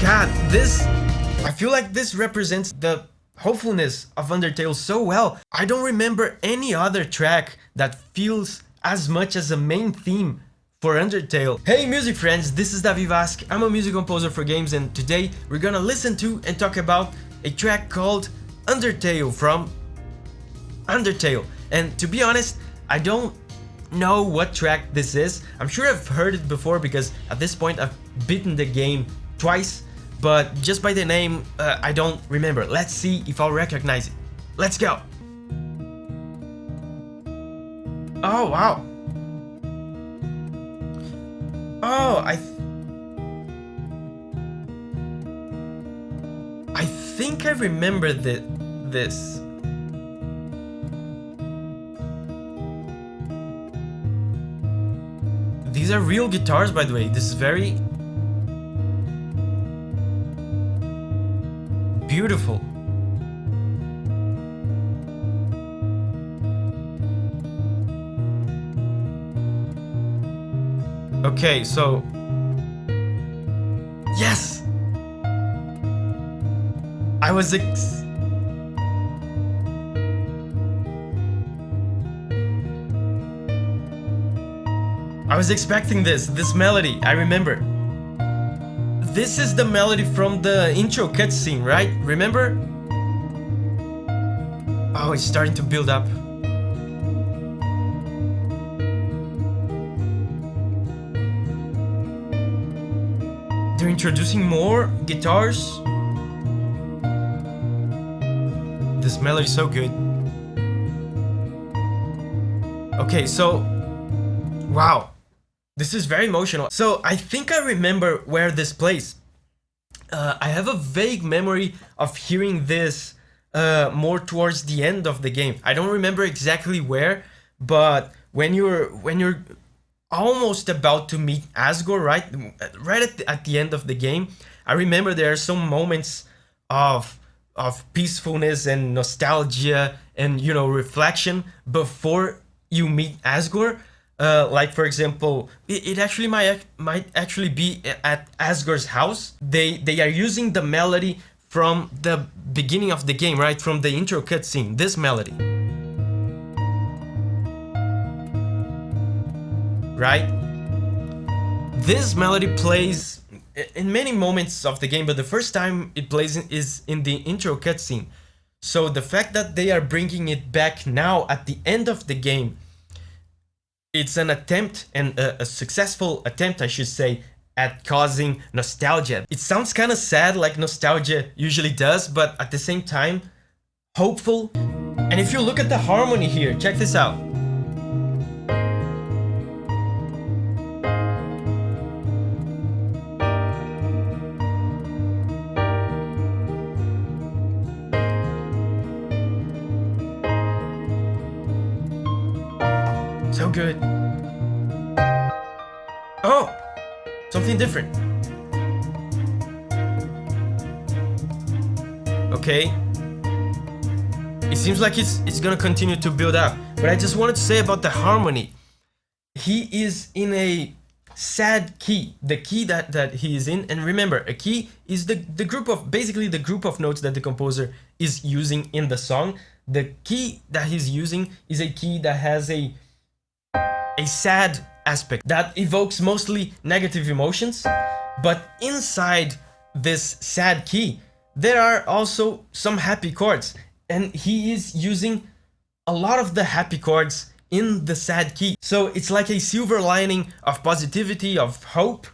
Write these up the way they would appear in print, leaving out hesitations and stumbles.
God, this... I feel like this represents the hopefulness of Undertale so well. I don't remember any other track that feels as much as a main theme for Undertale. Hey music friends, this is Davi Vasc. I'm a music composer for games, and today we're gonna listen to and talk about a track called Undertale from Undertale. And to be honest, I don't know what track this is. I'm sure I've heard it before because at this point I've beaten the game twice, but just by the name, I don't remember. Let's see if I'll recognize it. Let's go! Oh, wow. Oh, I think I remember this. These are real guitars, by the way. This is very beautiful. Okay, so... Yes! I was expecting this melody, I remember. This is the melody from the intro cutscene, right? Remember? Oh, it's starting to build up. They're introducing more guitars. This melody is so good. Okay, so... Wow. This is very emotional. So I think I remember where this plays. I have a vague memory of hearing this more towards the end of the game. I don't remember exactly where, but when you're almost about to meet Asgore, right at the end of the game, I remember there are some moments of peacefulness and nostalgia and, you know, reflection before you meet Asgore. Like for example, it actually might actually be at Asgore's house. They are using the melody from the beginning of the game, right? From the intro cutscene, this melody. Right? This melody plays in many moments of the game, but the first time it plays is in the intro cutscene. So the fact that they are bringing it back now at the end of the game, it's an attempt, and a successful attempt, I should say, at causing nostalgia. It sounds kind of sad, like nostalgia usually does, but at the same time, hopeful. And if you look at the harmony here, check this out. So good. Oh, something different. Okay. It seems like it's gonna continue to build up. But I just wanted to say about the harmony. He is in a sad key, the key that he is in. And remember, a key is the group of, basically the group of notes that the composer is using in the song. The key that he's using is a key that has a sad aspect that evokes mostly negative emotions, but inside this sad key there are also some happy chords, and he is using a lot of the happy chords in the sad key. So it's like a silver lining of positivity, of hope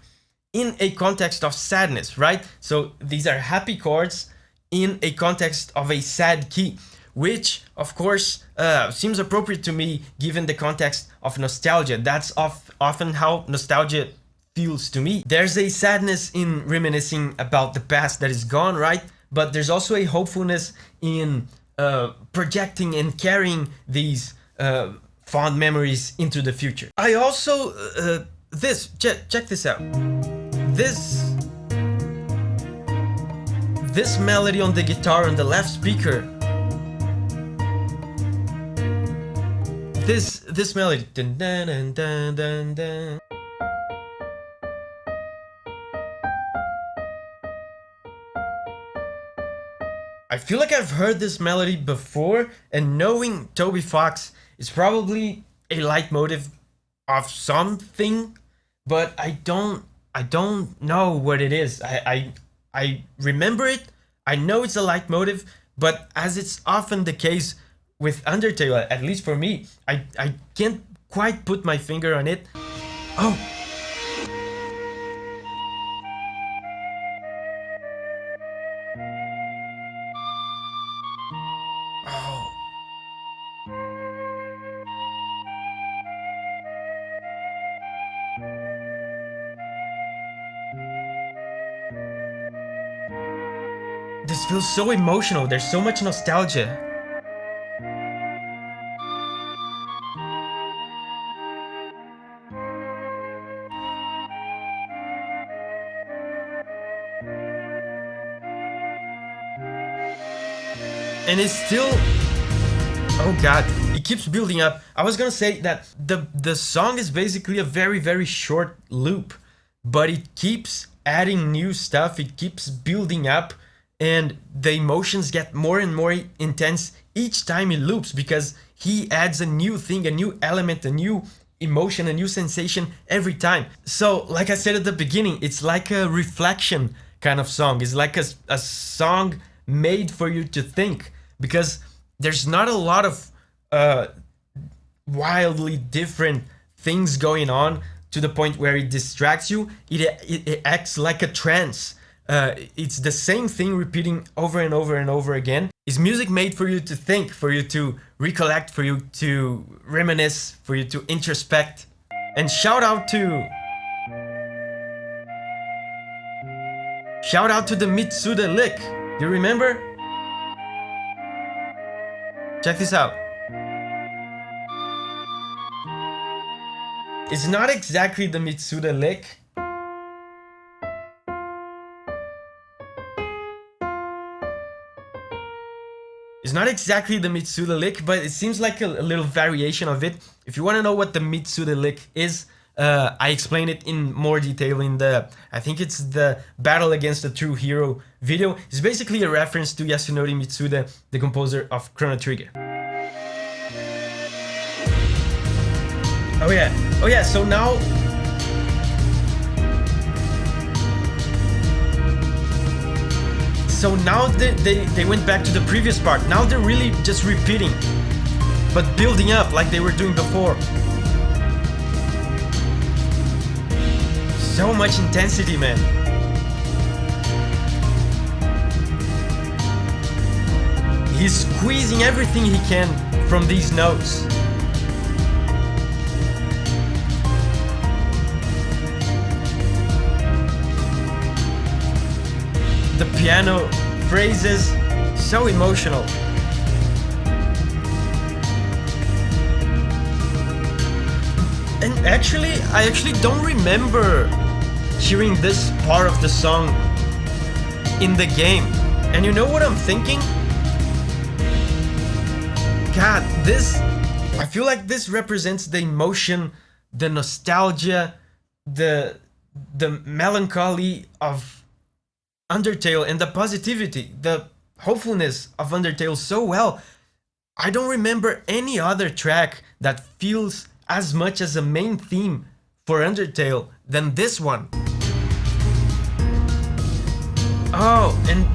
in a context of sadness, right? So these are happy chords in a context of a sad key, which of course seems appropriate to me given the context of nostalgia. That's often how nostalgia feels to me. There's a sadness in reminiscing about the past that is gone, right? But there's also a hopefulness in projecting and carrying these fond memories into the future. I also, check this out. This melody on the guitar on the left speaker, this melody, dun, dun, dun, dun, dun, dun. I feel like I've heard this melody before, and knowing Toby Fox is probably a leitmotif of something, but I don't know what it is. I remember it. I know it's a leitmotif, but as it's often the case with Undertale, at least for me, I can't quite put my finger on it. Oh. Oh. This feels so emotional. There's so much nostalgia. And it's still, oh god, it keeps building up. I was gonna say that the song is basically a very short loop, but it keeps adding new stuff, it keeps building up, and the emotions get more and more intense each time it loops, because he adds a new thing, a new element, a new emotion, a new sensation every time. So like I said at the beginning, it's like a reflection kind of song. It's like a song made for you to think, because there's not a lot of wildly different things going on to the point where it distracts you. It acts like a trance. It's the same thing repeating over and over and over again. Is music made for you to think, for you to recollect, for you to reminisce, for you to introspect? And shout out to the Mitsuda lick. Do you remember? Check this out. It's not exactly the Mitsuda lick. It's not exactly the Mitsuda lick, but it seems like a little variation of it. If you want to know what the Mitsuda lick is, I explain it in more detail in the, I think it's the Battle Against the True Hero video. It's basically a reference to Yasunori Mitsuda, the composer of Chrono Trigger. Oh yeah, so now... So now they went back to the previous part. Now they're really just repeating, but building up like they were doing before. So much intensity, man. He's squeezing everything he can from these notes. The piano phrases, so emotional. And actually, I don't remember hearing this part of the song in the game. And you know what I'm thinking? God, I feel like this represents the emotion, the nostalgia, the melancholy of Undertale, and the positivity, the hopefulness of Undertale so well. I don't remember any other track that feels as much as a main theme for Undertale than this one. Oh, and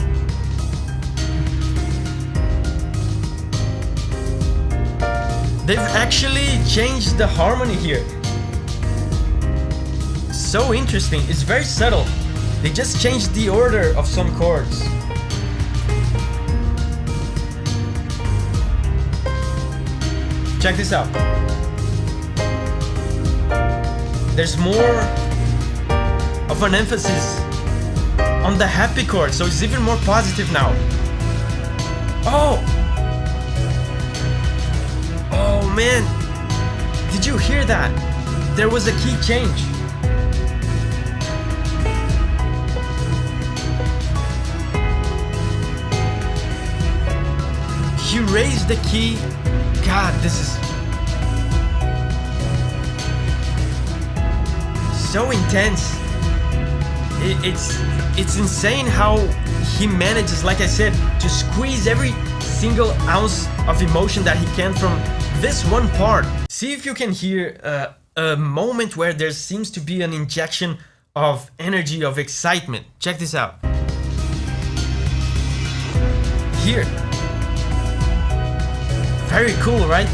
they've actually changed the harmony here. So interesting, it's very subtle. They just changed the order of some chords. Check this out. There's more of an emphasis on the happy chord, so it's even more positive now. Oh! Oh man! Did you hear that? There was a key change. He raised the key. God, this is so intense. It's It's insane how he manages, like I said, to squeeze every single ounce of emotion that he can from this one part. See if you can hear a moment where there seems to be an injection of energy, of excitement. Check this out. Here. Very cool, right?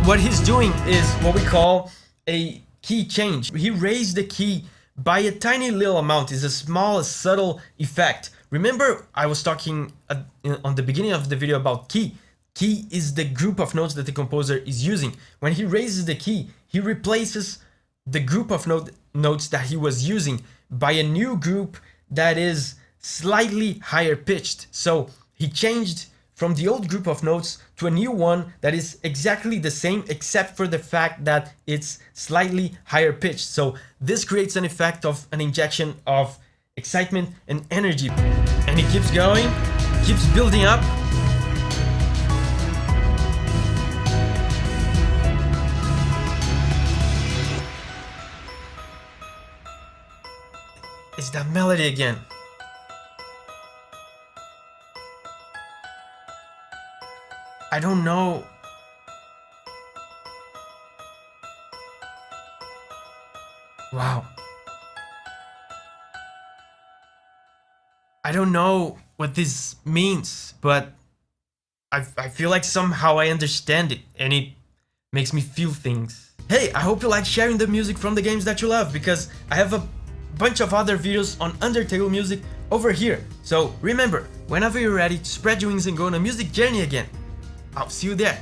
What he's doing is what we call a key change. He raised the key by a tiny little amount. It's a small, subtle effect. Remember, I was talking on the beginning of the video about key. Key is the group of notes that the composer is using. When he raises the key, he replaces the group of notes that he was using by a new group that is slightly higher pitched. So he changed from the old group of notes to a new one that is exactly the same, except for the fact that it's slightly higher pitched. So this creates an effect of an injection of excitement and energy. And it keeps going, keeps building up. It's that melody again. I don't know. Wow. I don't know what this means, but I feel like somehow I understand it, and it makes me feel things. Hey, I hope you like sharing the music from the games that you love, because I have a bunch of other videos on Undertale music over here. So remember, whenever you're ready to spread your wings and go on a music journey again, I'll see you there.